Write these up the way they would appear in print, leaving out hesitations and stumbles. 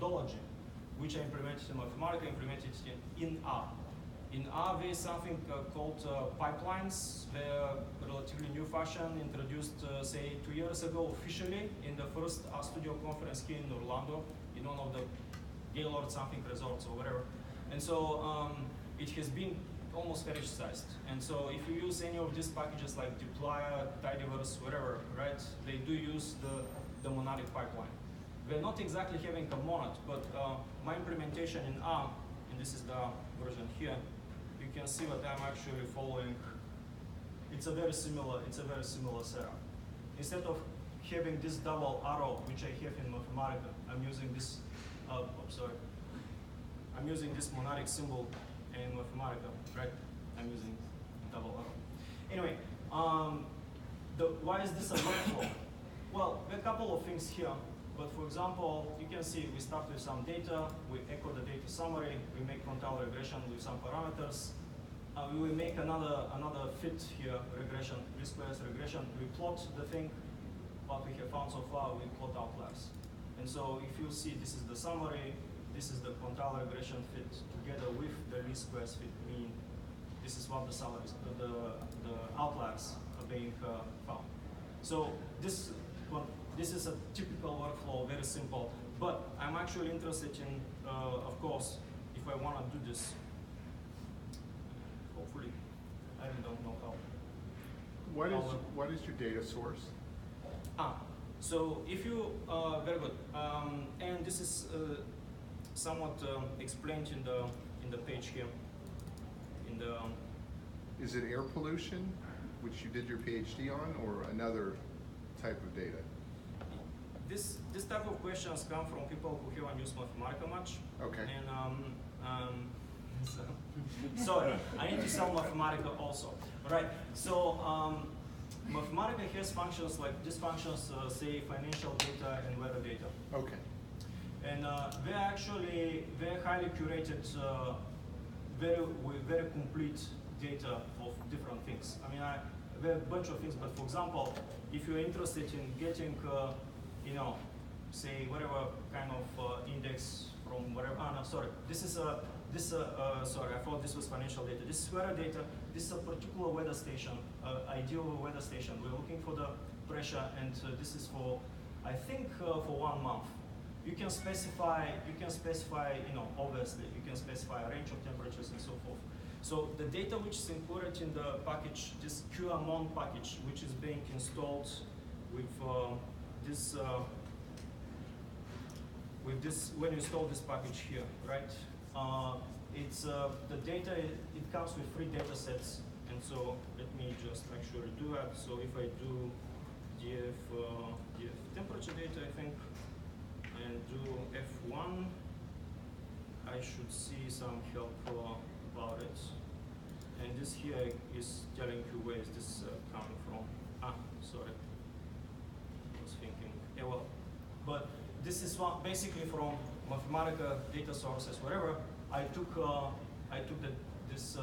methodology, which I implemented in Mathematica, implemented in R. In R, there is something called pipelines. They're a relatively new fashion introduced, say, 2 years ago officially in the first RStudio conference here in Orlando, in one of the Gaylord something resorts or whatever. And so it has been almost fetishized. And so if you use any of these packages like dplyr, tidyverse, whatever, right, they do use the monadic pipeline. We're not exactly having a monad, but my implementation in R, and this is the version here, you can see that I'm actually following. It's a very similar setup. Instead of having this double arrow, which I have in Mathematica, I'm using this. I'm using this monadic symbol in Mathematica, right? I'm using double arrow. Anyway, why is this a workflow? Well, there are a couple of things here. But for example, you can see we start with some data, we echo the data summary, we make Quantile regression with some parameters. We will make another fit here, regression, risk-based regression. We plot the thing, what we have found so far, we plot outliers. And so if you see, this is the summary, this is the Quantile regression fit together with the least squares fit mean. This is what the summaries, the outliers are being found. So this is a typical workflow, very simple. But I'm actually interested in, of course, if I want to do this, hopefully, I don't know how. What is your data source? So if you, very good, and this is somewhat explained in the page here. Is it air pollution, which you did your PhD on, or another type of data? This type of questions come from people who haven't used Mathematica much. Okay. And sorry, I need to sell Mathematica also. Right. So Mathematica has functions like these functions, say financial data and weather data. Okay. And they're highly curated, very complete data of different things. I mean, there are a bunch of things, but for example, if you're interested in getting, say whatever kind of index from whatever. No, sorry. This is sorry, I thought this was financial data. This is weather data. This is a particular weather station, ideal weather station. We're looking for the pressure, and this is for, I think, for 1 month. You can specify, obviously, you can specify a range of temperatures and so forth. So the data which is included in the package, this QMon package, which is being installed with this, when you install this package here, right? It's the data. It comes with 3 data sets, and so let me just actually do that. So if I do df temperature data, I think, and do f1, I should see some help about it. And this here is telling you where is this coming from. Sorry. I was thinking, yeah, well, but this is one basically from Mathematica data sources, wherever. I took this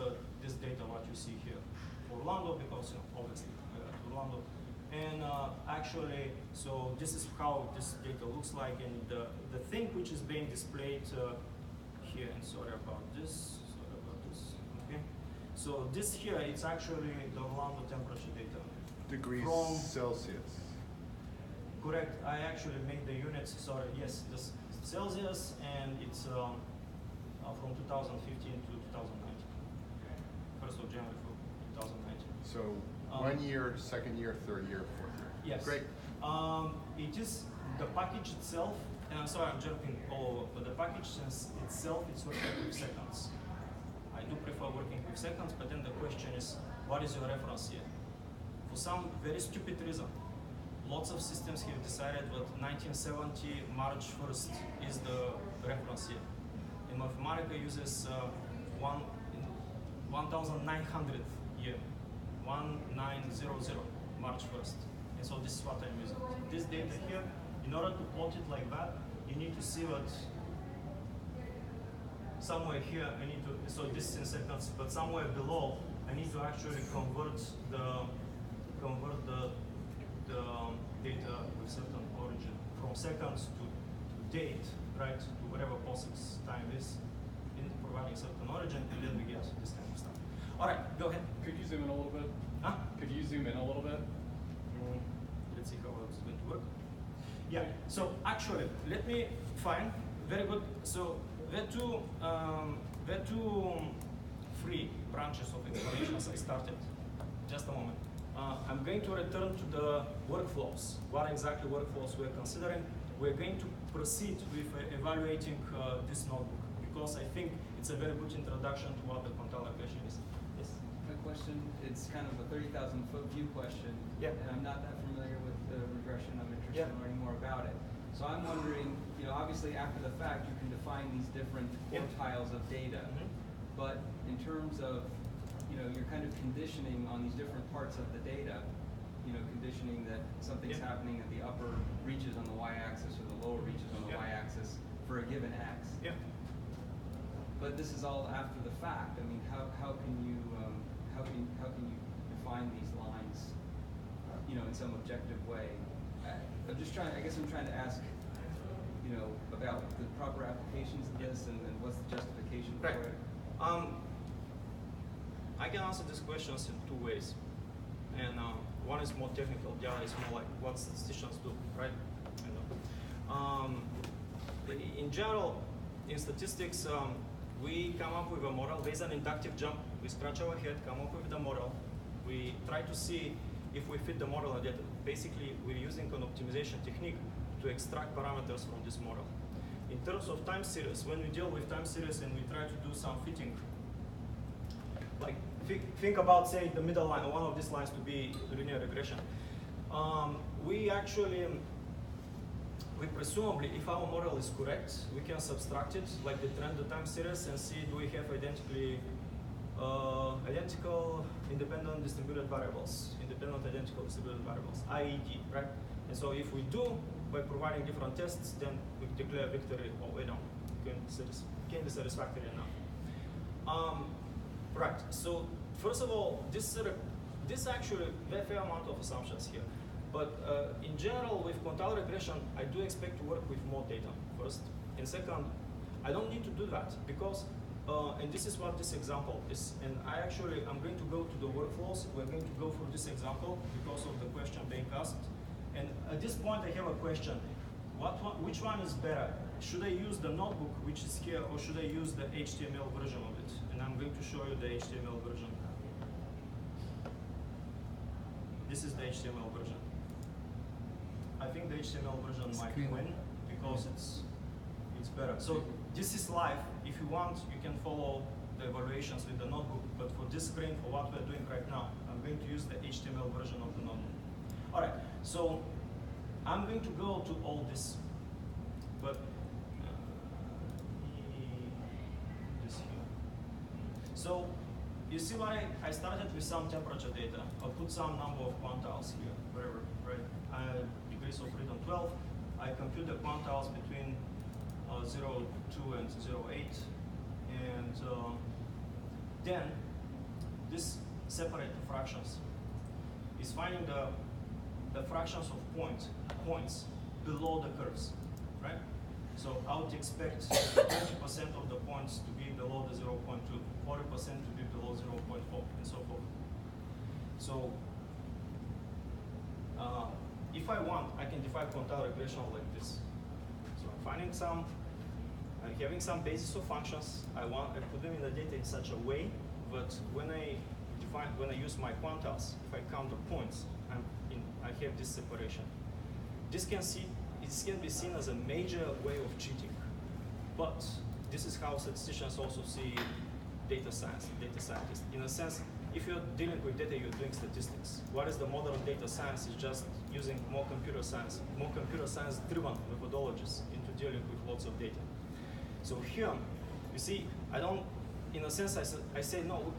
data what you see here for Orlando, because obviously Orlando. And actually, so this is how this data looks like, and the thing which is being displayed here, and sorry about this, okay. So this here, it's actually the Orlando temperature data. Degrees Celsius. Correct, I actually made the units, sorry, yes, this Celsius, and it's from 2015 to 2019. 1st of January for 2019. So 1 year, 2nd year, 3rd year, 4th year. Yes. Great. It is the package itself, and I'm sorry I'm jumping all over, but the package itself is working with seconds. I do prefer working with seconds, but then the question is, what is your reference year? For some very stupid reason, lots of systems have decided that 1970 March 1st is the reference year. And Mathematica uses 1900th year, 1900 March 1st. And so this is what I'm using. This data here, in order to plot it like that, you need to see that somewhere here I need to, so this is in seconds, but somewhere below I need to actually convert the data with certain origin from seconds to gate, right, to whatever POSIX time is, in providing certain origin, and then we get this kind of stuff. All right, go ahead. Could you zoom in a little bit? Huh? Could you zoom in a little bit? Let's see how it's going to work. Yeah, so actually, let me find, very good. So there are two free branches of information as I started. Just a moment. I'm going to return to the workflows. What exactly workflows we're considering? We're going to proceed with evaluating this notebook because I think it's a very good introduction to what the Quantile Regression is. Yes? My question, it's kind of a 30,000-foot view question. Yeah. And I'm not that familiar with the regression. I'm interested in learning more about it. So I'm wondering, obviously after the fact, you can define these different quartiles of data. But in terms of, you're kind of conditioning on these different parts of the data, conditioning that something's happening at the upper reaches on the y-axis or the lower reaches on the y-axis for a given x. Yeah. But this is all after the fact. I mean, how can you define these lines, in some objective way? I'm just trying. I guess I'm trying to ask, about the proper applications of this and what's the justification for it. I can answer these questions in two ways, and one is more technical. The other is more like what statisticians do, right? In general, in statistics, we come up with a model based on inductive jump. We scratch our head, come up with the model. We try to see if we fit the model or data. Basically, we're using an optimization technique to extract parameters from this model. In terms of time series, when we deal with time series and we try to do some fitting, like think about, say, the middle line, one of these lines to be linear regression. We presumably, if our model is correct, we can subtract it, like the trend, the time series, and see do we have identical independent distributed variables, IED, right? And so if we do, by providing different tests, then we declare victory, or can be satisfactory enough. Right, so first of all, this actually, there are a fair amount of assumptions here. But in general, with Quantile Regression, I do expect to work with more data, first. And second, I don't need to do that because, and this is what this example is. And I'm going to go to the workflows. We're going to go through this example because of the question being asked. And at this point, I have a question. Which one is better? Should I use the notebook, which is here, or should I use the HTML version of it? And I'm going to show you the HTML version. This is the HTML version. I think the HTML version might win because it's better. So this is live. If you want, you can follow the evaluations with the notebook. But for this screen, for what we're doing right now, I'm going to use the HTML version of the notebook. All right. So I'm going to go to all this, but this here. So you see what I started with some temperature data. I'll put some number of quantiles here, wherever, right? Degrees of freedom 12. I compute the quantiles between 0.2 and 0.8, and then this separate the fractions is finding the fractions of points below the curves, right? So I would expect 20% of the points to be below the 0.2, 40% to be below 0.4, and so forth. So if I want, I can define Quantile regression like this. So I'm having some basis of functions. I put them in the data in such a way that when I use my quantiles, if I count the points, I have this separation. This can be seen as a major way of cheating, but this is how statisticians also see data scientists. In a sense, if you're dealing with data, you're doing statistics. What is the modern data science is just using more computer science-driven methodologies into dealing with lots of data. So here, you see, in a sense, I say no.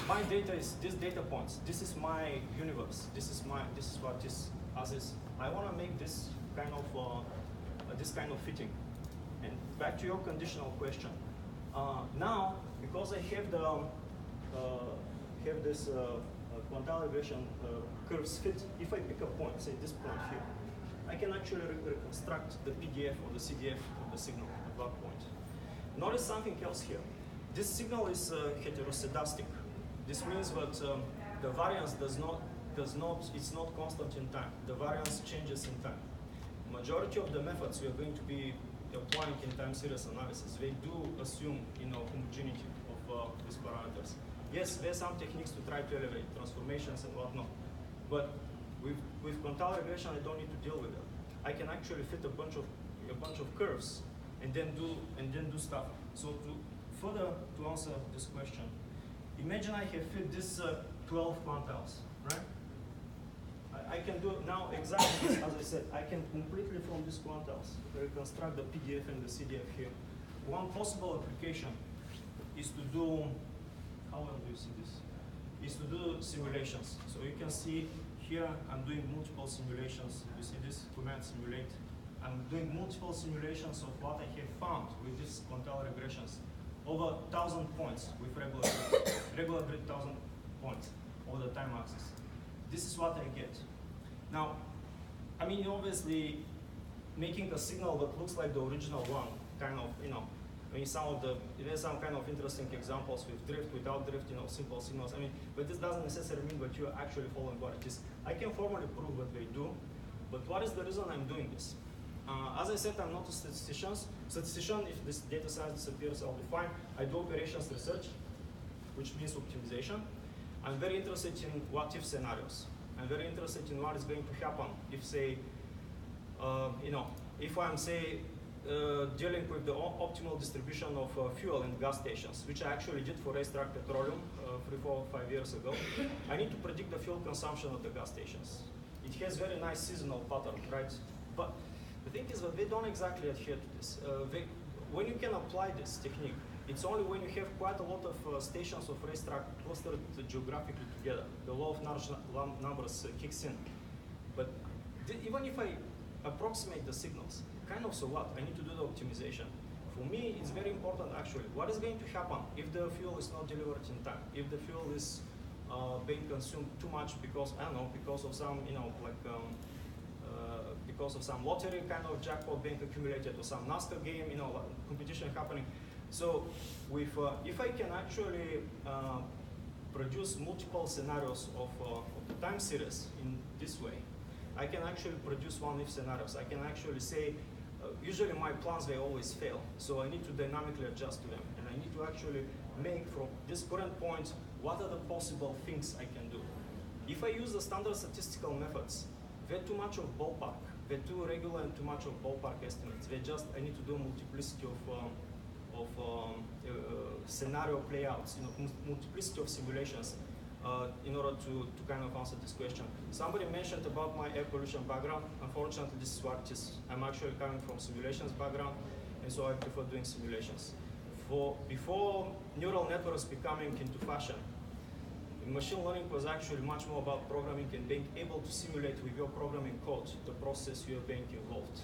My data is these data points. This is my universe. This is what this as is. I want to make this kind of fitting. And back to your conditional question. Now, because I have this Quantile regression curves fit, if I pick a point, say this point here, I can actually reconstruct the PDF or the CDF of the signal at that point. Notice something else here. This signal is heteroscedastic. This means that the variance it's not constant in time. The variance changes in time. Majority of the methods we are going to be applying in time series analysis, they do assume, homogeneity of these parameters. Yes, there are some techniques to try to elevate transformations and whatnot, but with Quantile regression, I don't need to deal with that. I can actually fit a bunch of curves and then do stuff. So to answer this question, imagine I have fit this 12 quantiles, right? I can do now exactly this, as I said. I can completely from these quantiles reconstruct the PDF and the CDF here. One possible application is to do, how well do you see this? Is to do simulations. So you can see here I'm doing multiple simulations. You see this command simulate. I'm doing multiple simulations of what I have found with these Quantile regressions. Over 1,000 points with regular grid 1,000 points over the time axis. This is what I get. Now, I mean, obviously, making a signal that looks like the original one, kind of, I mean, there's some kind of interesting examples with drift, without drift, simple signals. I mean, but this doesn't necessarily mean that you're actually following what it is. I can formally prove what they do, but what is the reason I'm doing this? As I said, I'm not a statistician. If this data science disappears, I'll be fine. I do operations research, which means optimization. I'm very interested in what-if scenarios. I'm very interested in what is going to happen if, say, if I'm, say, dealing with the optimal distribution of fuel in gas stations, which I actually did for racetrack petroleum 3, 4, 5 years ago. I need to predict the fuel consumption of the gas stations. It has very nice seasonal pattern, right? But the thing is that they don't exactly adhere to this. When you can apply this technique, it's only when you have quite a lot of stations of racetrack clustered geographically together. The law of large numbers kicks in. But even if I approximate the signals, kind of so what? I need to do the optimization. For me, it's very important actually. What is going to happen if the fuel is not delivered in time? If the fuel is being consumed too much because, I don't know, because of some, because of some lottery kind of jackpot being accumulated or some NASCAR game, competition happening. So if I can actually produce multiple scenarios of the time series in this way, I can actually produce one-if scenarios. I can actually say, usually my plans, they always fail. So I need to dynamically adjust to them. And I need to actually make from this current point, what are the possible things I can do? If I use the standard statistical methods, they're too much of ballpark. They're too regular and too much of ballpark estimates. I need to do a multiplicity of scenario playouts, multiplicity of simulations in order to kind of answer this question. Somebody mentioned about my air pollution background. Unfortunately, this is what it is. I'm actually coming from simulations background, and so I prefer doing simulations. Before neural networks becoming into fashion, machine learning was actually much more about programming and being able to simulate with your programming code the process you're being involved.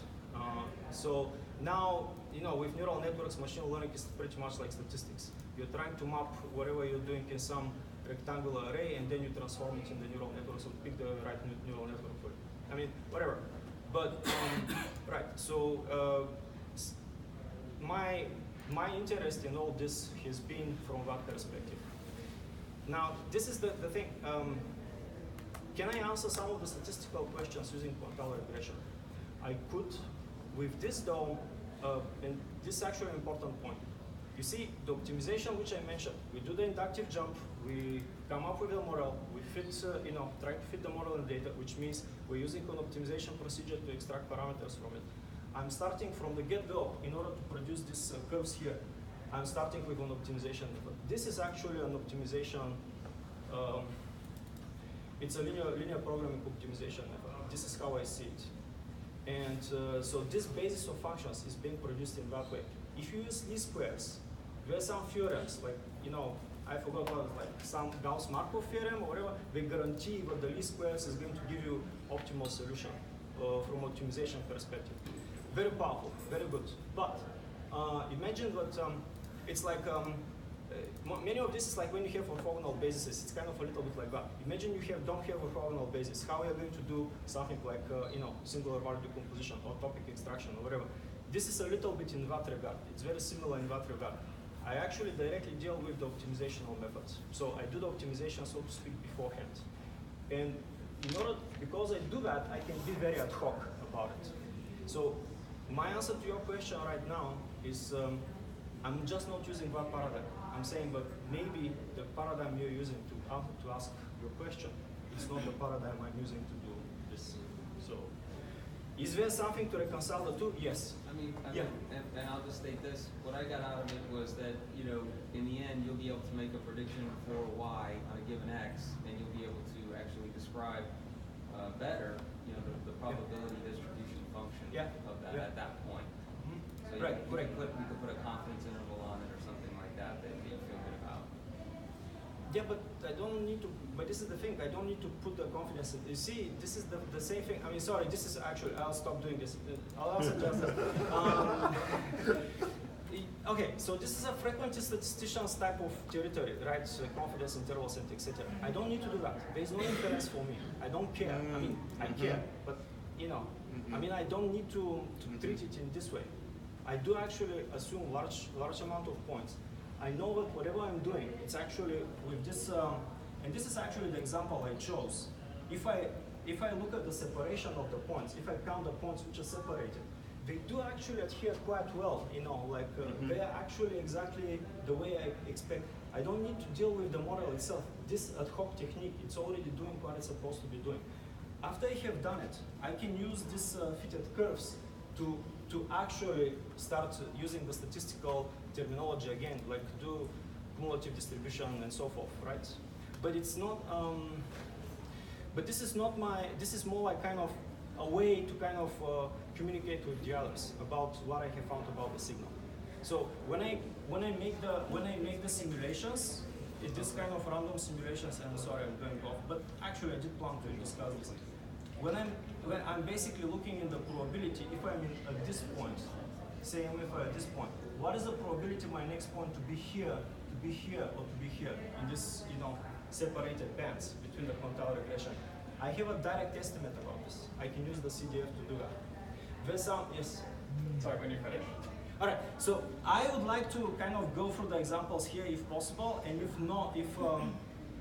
So now, with neural networks, machine learning is pretty much like statistics. You're trying to map whatever you're doing in some rectangular array, and then you transform it in the neural network, so pick the right neural network for it. I mean, whatever. But, right, so my interest in all this has been from that perspective. Now, this is the thing. Can I answer some of the statistical questions using Quantile regression? I could. With this though, and this is actually an important point. You see, the optimization which I mentioned, we do the inductive jump, we come up with a model, we fit, try to fit the model in data, which means we're using an optimization procedure to extract parameters from it. I'm starting from the get-go in order to produce these curves here. I'm starting with an optimization method. This is actually an optimization, it's a linear programming optimization method. This is how I see it. And so this basis of functions is being produced in that way. If you use least squares, there are some theorems, like, I forgot what, like some Gauss-Markov theorem or whatever, they guarantee that the least squares is going to give you optimal solution from optimization perspective. Very powerful, very good. But imagine that it's like Many of this is like when you have orthogonal bases, it's kind of a little bit like that. Imagine you don't have orthogonal basis. How are you going to do something like singular value decomposition or topic extraction or whatever? This is a little bit in that regard. It's very similar in that regard. I actually directly deal with the optimizational methods. So I do the optimization, so to speak, beforehand. And because I do that, I can be very ad hoc about it. So my answer to your question right now is I'm just not using that paradigm. I'm saying, but maybe the paradigm you're using to ask your question is not the paradigm I'm using to do this. So, is there something to reconcile the two? Yes. Yeah. And I'll just state this. What I got out of it was that, in the end, you'll be able to make a prediction for Y on a given X, and you'll be able to actually describe better, the probability distribution function of that at that point. Mm-hmm. So right. we could put a confidence interval on it or something like that you feel good about. Yeah, but I don't need to, but this is the thing, I don't need to put the confidence in. You see, this is the same thing. Sorry, this is actually, I'll stop doing this. I'll also just, okay, so this is a frequently statistician's type of territory, right? So confidence intervals and etc. I don't need to do that. There is no interest for me. I don't care. I care, but I don't need to treat it in this way. I do actually assume large amount of points. I know that whatever I'm doing, it's actually with this, and this is actually the example I chose. If I look at the separation of the points, if I count the points which are separated, they do actually adhere quite well, they are actually exactly the way I expect. I don't need to deal with the model itself. This ad hoc technique, it's already doing what it's supposed to be doing. After I have done it, I can use these fitted curves to actually start using the statistical terminology again, like do cumulative distribution and so forth, right? But it's not, but this is not this is more like kind of a way to kind of communicate with the others about what I have found about the signal. So when I make the simulations, it's this kind of random simulations, and sorry I'm going off, but actually I did plan to discuss this. When I'm basically looking in the probability, if I'm at this point, say I'm at this point, what is the probability my next point to be here, or to be here in this, separated bands between the quantile regression? I have a direct estimate about this. I can use the CDF to do that. There's some, yes? Sorry, when you finish. All right, so I would like to kind of go through the examples here if possible, and if not,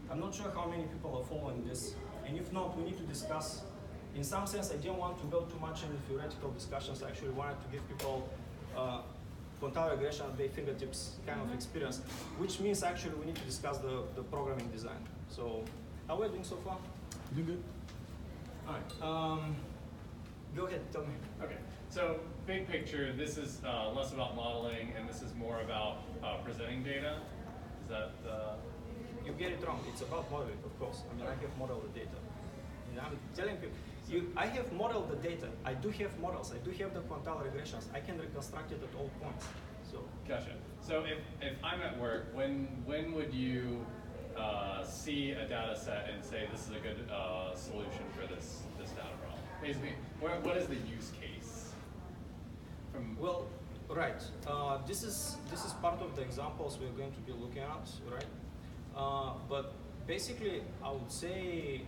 I'm not sure how many people are following this, and if not, we need to discuss. In some sense, I didn't want to go too much into theoretical discussions. I actually wanted to give people quantile regression at their fingertips kind of experience, which means actually we need to discuss the programming design. So, how are we doing so far? Doing good. All right. Go ahead, tell me. Okay, so big picture, this is less about modeling, and this is more about presenting data. Is that You get it wrong. It's about modeling, of course. I have modeled the data. And I'm telling people, I have modeled the data. I do have models. I do have the quantile regressions. I can reconstruct it at all points. So. Gotcha. So if I'm at work, when would you see a data set and say this is a good solution for this data problem? Basically, what is the use case? Well, right. This is part of the examples we're going to be looking at, right? But basically, I would say,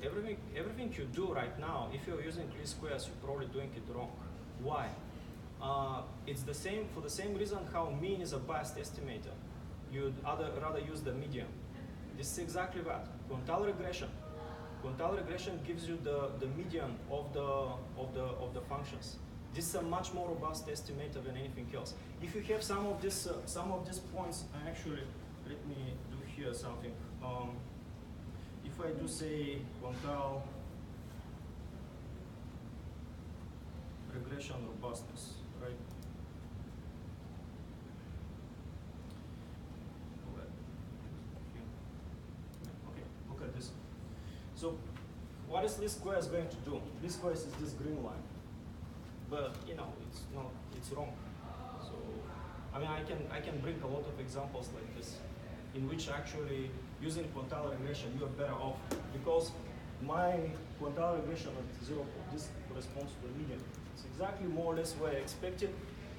everything you do right now, if you're using least squares, you're probably doing it wrong. Why? It's the same for the same reason how mean is a biased estimator. You'd rather use the median. This is exactly that. Quantile regression. Quantile regression gives you the median of the functions. This is a much more robust estimator than anything else. If you have some of these points, actually, let me do here something. If I do say quantile regression robustness, right? Okay, look at this. So, what is least squares going to do? Least squares is this green line, but it's wrong. So, I can bring a lot of examples like this, in which actually using quantile regression you are better off, because my quantile regression at 0, this corresponds to the median. It's exactly more or less where I expected,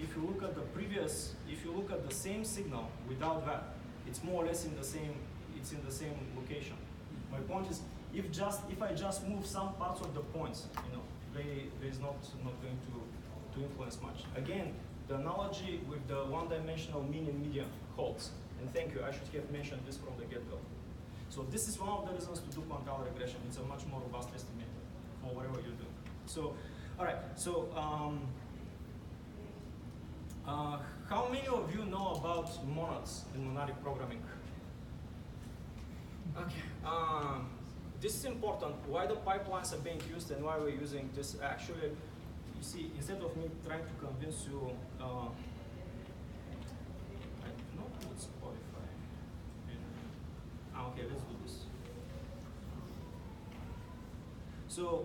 if you look at the previous, if you look at the same signal without that, it's more or less in the same, it's in the same location. My point is, if I just move some parts of the points, you know, there is not going to influence much. Again, the analogy with the one-dimensional mean and median holds. And thank you, I should have mentioned this from the get-go. So this is one of the reasons to do quantile regression. It's a much more robust estimator for whatever you do. So, all right. So, how many of you know about monads in monadic programming? Okay. This is important. Why the pipelines are being used and why we're using this. Actually, you see, instead of me trying to convince you, I do not put Spotify. Okay, let's do this. So,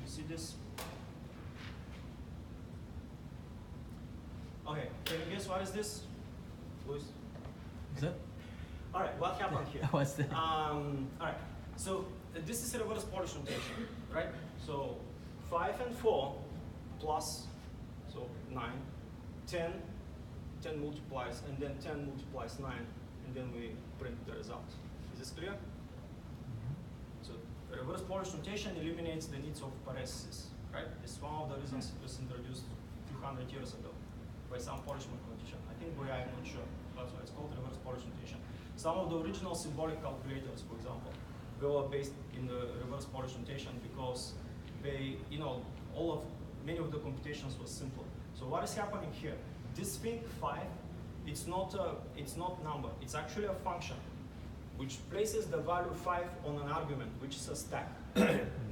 you see this? Okay, can you guess what is this? Luis? Is it? All right, what happened here? What's that? All right, so this is a reverse Polish notation, right? So 5 and 4 plus, so 9, 10 multiplies, and then 10 multiplies 9, and then we print the result. Is this clear? So reverse Polish notation eliminates the needs of parentheses, right? This is one of the reasons it was introduced 200 years ago by some Polish mathematician. I think I'm not sure. That's why it's called reverse Polish notation. Some of the original symbolic calculators, for example, were based in the reverse Polish notation because they, you know, many of the computations was simpler. So what is happening here? This thing 5, it's not number. It's actually a function which places the value 5 on an argument, which is a stack.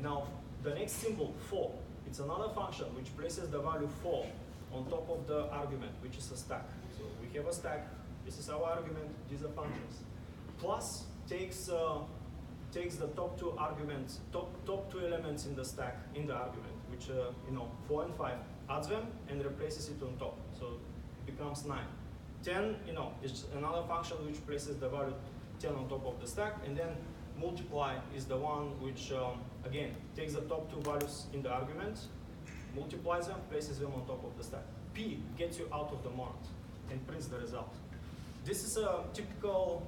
Now the next symbol 4, it's another function which places the value 4 on top of the argument, which is a stack. So we have a stack. This is our argument. These are functions. Plus takes the top two arguments, top two elements in the stack in the argument, which you know, 4 and 5, adds them and replaces it on top. So it becomes 9. 10, you know, is another function which places the value 10 on top of the stack, and then multiply is the one which again takes the top two values in the argument, multiplies them, places them on top of the stack. P gets you out of the monad and prints the result. This is a typical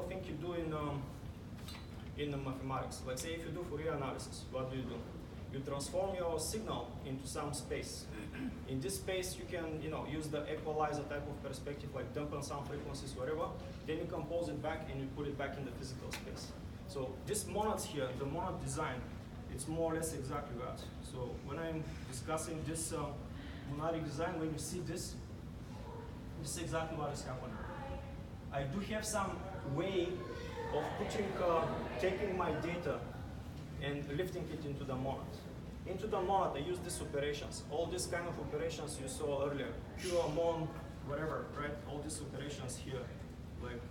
thing you do in the mathematics. Like say if you do Fourier analysis, what do? You transform your signal into some space. In this space, you can use the equalizer type of perspective, like dampen some frequencies, whatever. Then you compose it back and you put it back in the physical space. So this monads here, the monad design, it's more or less exactly that. So when I'm discussing this monadic design, when you see this is exactly what is happening. I do have some way of taking my data and lifting it into the monad. Into the monad, I use these operations. All these kind of operations you saw earlier, Q, mon, whatever, right? All these operations here, like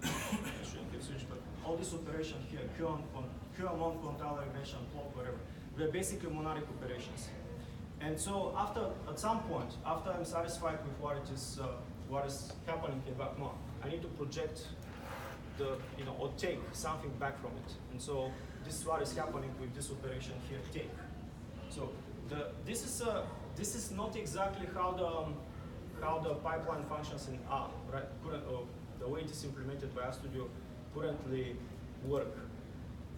I shouldn't have switched, but all these operations here, Q, mon, quantile regression, plot, whatever, they're basically monadic operations. And so at some point, after I'm satisfied with what is happening in that monad, I need to project or take something back from it. And so this is what is happening with this operation here, take. So this is not exactly how the pipeline functions in R, right? The way it is implemented by RStudio currently work.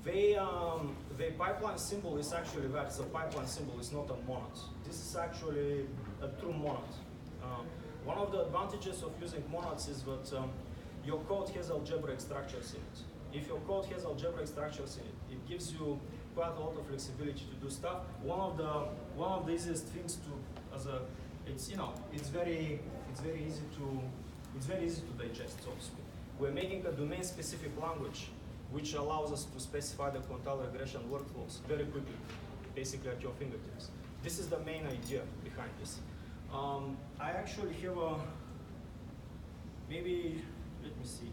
The pipeline symbol is actually that. It's a pipeline symbol. It's not a monad. This is actually a true monad. One of the advantages of using monads is that your code has algebraic structures in it. If your code has algebraic structures in it, it gives you quite a lot of flexibility to do stuff. One of the easiest things it's very easy to digest, so to speak. We're making a domain-specific language which allows us to specify the quantile regression workflows very quickly, basically at your fingertips. This is the main idea behind this. I actually have maybe, let me see.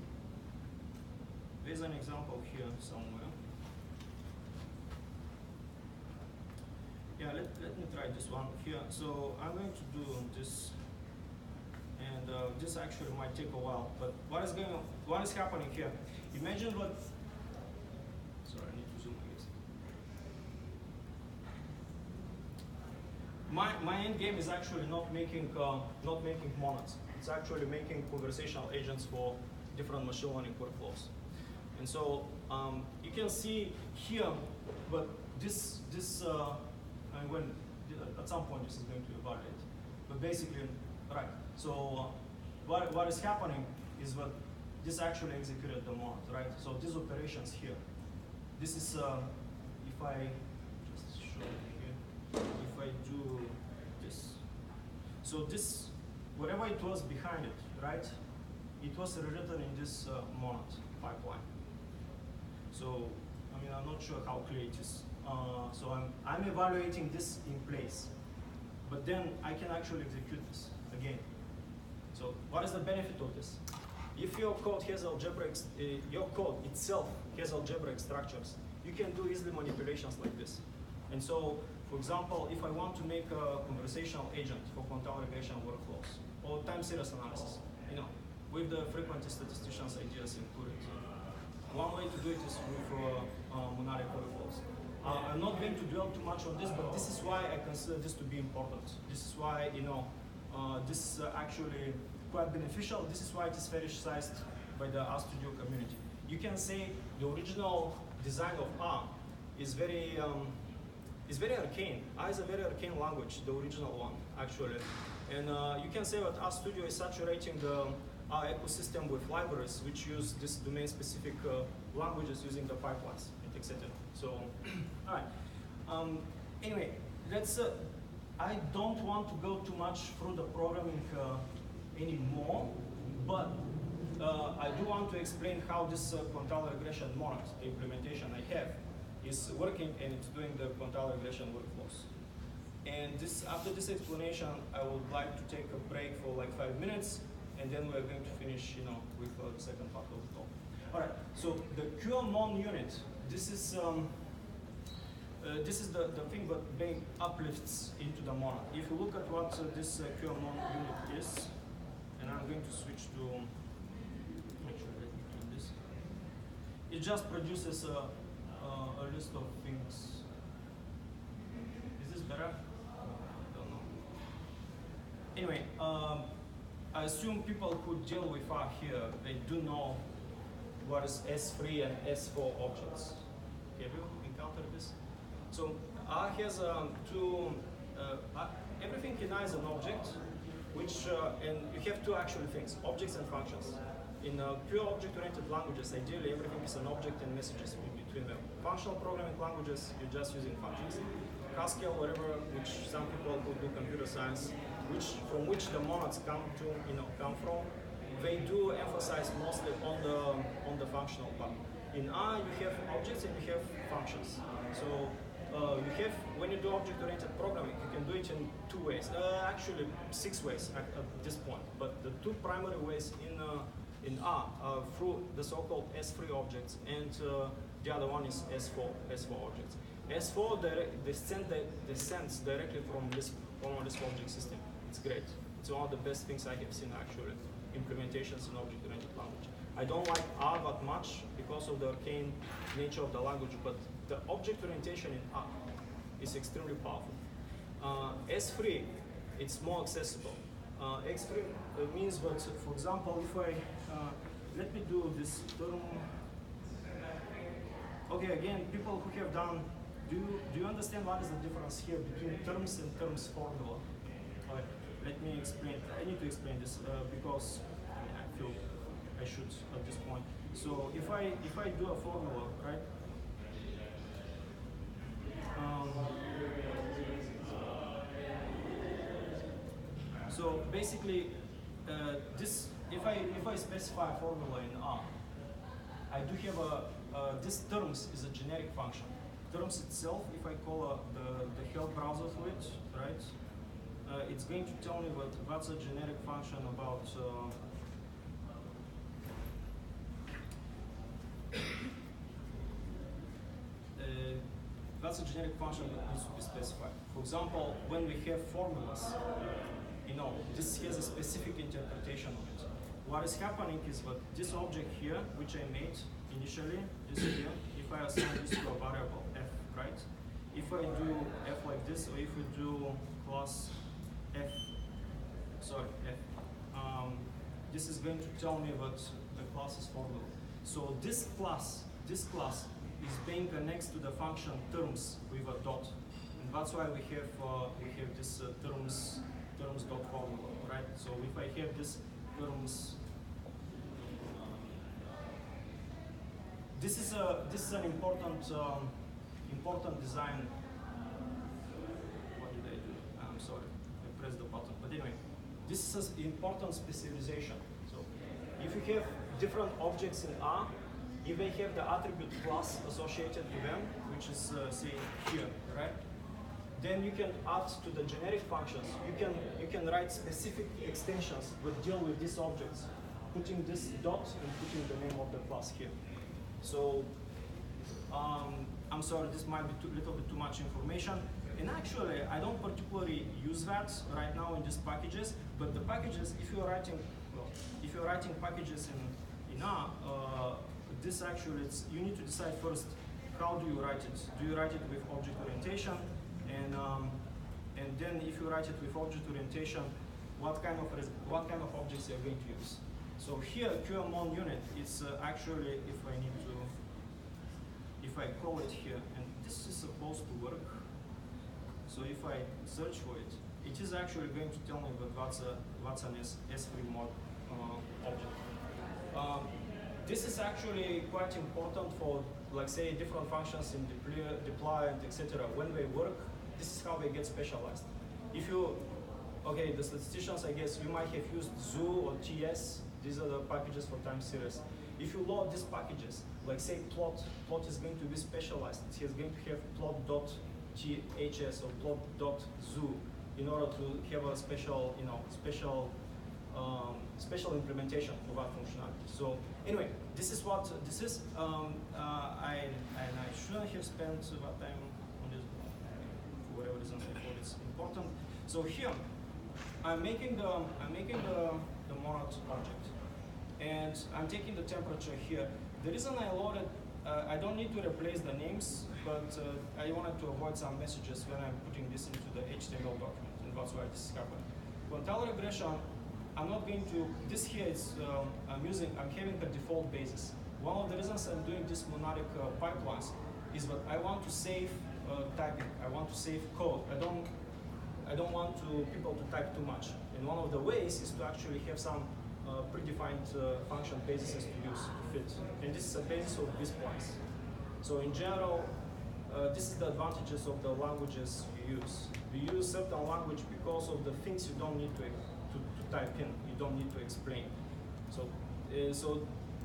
There's an example here somewhere. Yeah, let me try this one here. So I'm going to do this, and and this actually might take a while. But what is happening here? Imagine what. Sorry, I need to zoom, I guess. My end game is actually not making monads. It's actually making conversational agents for different machine learning workflows. And so you can see here, but this I mean, when at some point this is going to evaluate. But basically, right. So what is happening is that this actually executed the monad, right? So these operations here. This is if I just show you here, if I do this. So this, whatever it was behind it, right? It was rewritten in this monad pipeline. So, I mean, I'm not sure how clear it is. So I'm evaluating this in place, but then I can actually execute this again. So what is the benefit of this? If your code has algebraic, your code itself has algebraic structures, you can do easily manipulations like this. And so, for example, if I want to make a conversational agent for quantile regression workflows or time series analysis, you know, with the frequentist statistician's ideas included. One way to do it is with monadic workflows. I'm not going to dwell too much on this, but this is why I consider this to be important. This is why, you know, this is actually quite beneficial. This is why it is fetishized by the RStudio community. You can say the original design of R is very arcane. R is a very arcane language, the original one, actually. And you can say that RStudio is saturating the our ecosystem with libraries which use this domain-specific languages using the pipelines, etc. So, all right. Anyway, let's. I don't want to go too much through the programming anymore, but I do want to explain how this quantile regression monad, the implementation I have, is working and it's doing the quantile regression workflows. And this, after this explanation, I would like to take a break for like 5 minutes. And then we're going to finish, you know, with the second part of the talk. All right. So the QMon unit. This is the thing that being uplifts into the monad. If you look at what this QMon unit is, and I'm going to switch to. Actually, let me do this. It just produces a list of things. Is this better? I don't know. Anyway. I assume people who deal with R here, they do know what is S3 and S4 objects. Have you encountered this? So R has everything in R is an object, which, and you have two actual things, objects and functions. In pure object-oriented languages, ideally everything is an object and messages in between them. Functional programming languages, you're just using functions. Haskell, whatever, which some people who do computer science, from which the monads come from, they do emphasize mostly on the functional part. In R, you have objects and you have functions. So you have, when you do object-oriented programming, you can do it in 2 ways. Actually, 6 ways at this point. But the 2 primary ways in R are through the so-called S3 objects, and the other one is S4 objects. S4 descends directly from this object system. It's great. It's one of the best things I have seen actually, implementations in object-oriented language. I don't like R that much because of the arcane nature of the language, but the object orientation in R is extremely powerful. S3, it's more accessible. X3 means that, for example, if I, let me do this term. Okay, again, people who have done, do you understand what is the difference here between terms and terms formula? All right, let me explain. I need to explain this because I feel I should at this point. So if I do a formula, right? So basically, this if I specify a formula in R, I do have this terms is a generic function. Terms itself, if I call the help browser for it, right? It's going to tell me what's a generic function about. That's a generic function that needs to be specified. For example, when we have formulas, this has a specific interpretation of it. What is happening is that this object here, which I made initially, this here, if I assign this to a variable f, right? If I do f like this, or if we do class f, this is going to tell me that the class is for loop. So this class is being next to the function terms with a dot, and that's why we have this terms dot formula, right? So if I have this terms, this is an important design. What did I do? I'm sorry, I pressed the button. But anyway, this is an important specialization. So if you have different objects in R, if they have the attribute class associated to them, which is say here, right? Then you can add to the generic functions. You can write specific extensions that deal with these objects, putting this dot and putting the name of the class here. So I'm sorry, this might be a little bit too much information. And actually, I don't particularly use that right now in these packages. But the packages, if you're writing packages in R, this actually, you need to decide first how do you write it. Do you write it with object orientation? And then if you write it with object orientation, what kind of objects you're going to use. So here, QMon unit, it's actually, if I call it here, and this is supposed to work. So if I search for it, it is actually going to tell me that what's an S3 mod object. This is actually quite important for, like, say, different functions in deploy and etc. When they work, this is how they get specialized. If you, the statisticians, I guess, you might have used zoo or TS. These are the packages for time series. If you load these packages, like say plot is going to be specialized. It's going to have plot.ths or plot.zoo in order to have a special implementation of that functionality. So anyway, this is what this is. I shouldn't have spent that time on this for whatever reason. I thought it's important. So here, I'm making the monad object, and I'm taking the temperature here. The reason I loaded, I don't need to replace the names, but I wanted to avoid some messages when I'm putting this into the HTML document, and that's why this is happening. Quantile regression, I'm not going to, this here is, I'm having a default basis. One of the reasons I'm doing this monadic pipelines is that I want to save typing. I want to save code. I don't want people to type too much. And one of the ways is to actually have some predefined function bases to use to fit. And this is a basis of this points. So in general, this is the advantages of the languages you use. You use certain language because of the things you don't need to type in. You don't need to explain. So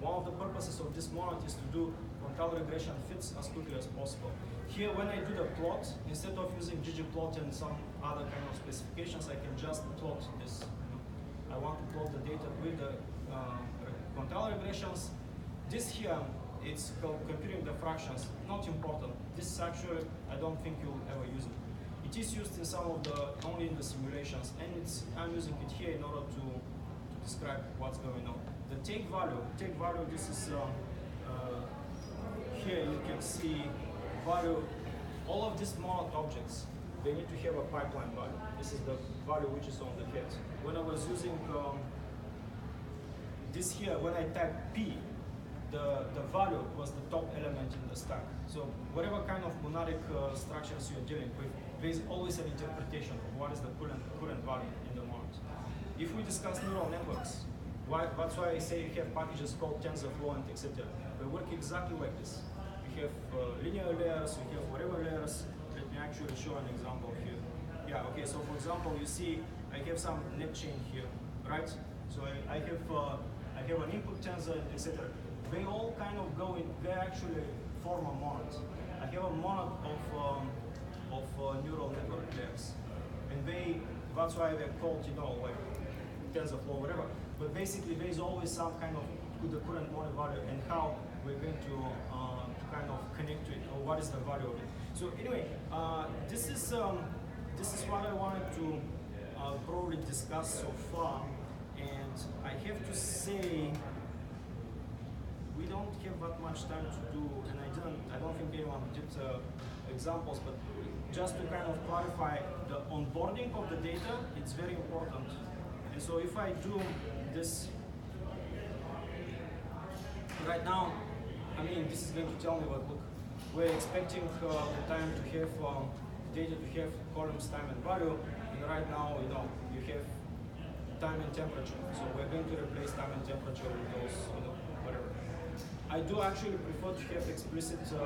one of the purposes of this monad is to do quantile regression fits as quickly as possible. Here, when I do the plot, instead of using ggplot and some other kind of specifications, I can just plot this. I want to plot the data with the quantile regressions. This here, it's computing the fractions. Not important. This is actually, I don't think you'll ever use it. It is used in some of only in the simulations, and I'm using it here in order to describe what's going on. The take value, this is, here you can see value, all of these monad objects, they need to have a pipeline value. This is the value which is on the head. When I was using this here, when I type P, the value was the top element in the stack. So whatever kind of monadic structures you're dealing with, there's always an interpretation of what is the current value in the monad. If we discuss neural networks, that's why I say you have packages called TensorFlow and etc. They work exactly like this. We have linear layers, we have whatever layers. Let me actually show an example here. Yeah, okay, so for example, you see I have some net chain here, right? So I have an input tensor, etc. They all kind of go in, they actually form a monad. I have a monad of neural network layers. And that's why they're called, like TensorFlow, whatever. But basically, there's always some kind of the current monad value and how we're going to kind of connect to it, or what is the value of it. So anyway, this is what I wanted to probably discussed so far, and I have to say we don't have that much time to do, and I don't think anyone did examples, but just to kind of clarify, the onboarding of the data, it's very important. And so if I do this right now, I mean, this is going to tell me what, look, we're expecting the time to have data to have columns, time, and value, and right now, you have time and temperature. So we're going to replace time and temperature with those, whatever. I do actually prefer to have explicit, to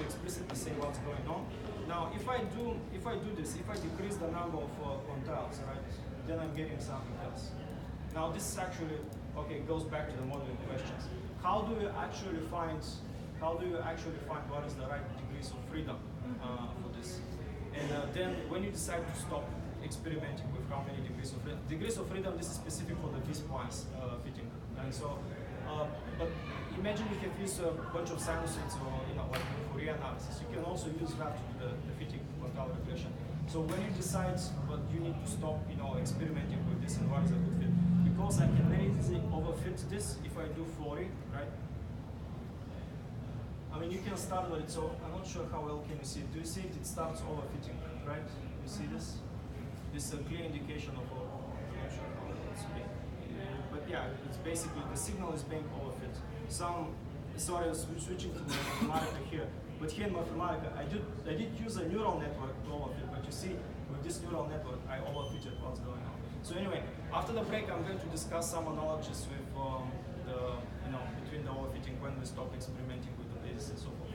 explicitly say what's going on. Now, if I do this, if I decrease the number of quantiles, right, then I'm getting something else. Now, this is actually goes back to the modeling questions. How do you actually find what is the right degrees of freedom for this? And then when you decide to stop experimenting with how many degrees of freedom, this is specific for the B-splines fitting. And so, but imagine you have used a bunch of sinusoids or like Fourier analysis. You can also use that to do the fitting quantile regression. So when you decide what you need to stop, experimenting with this and what is a good fit, because I can very easily overfit this if I do 40, right? I mean, you can start with it, so I'm not sure how well can you see it. Do you see it? It starts overfitting, right? You see this? This is a clear indication of I'm not sure how well it's being. But yeah, it's basically the signal is being overfit. Sorry, switching to Mathematica here. But here in Mathematica, I did use a neural network to overfit, but you see, with this neural network, I overfitted what's going on. So anyway, after the break, I'm going to discuss some analogies with between the overfitting when we stop experimenting with the basis and so forth.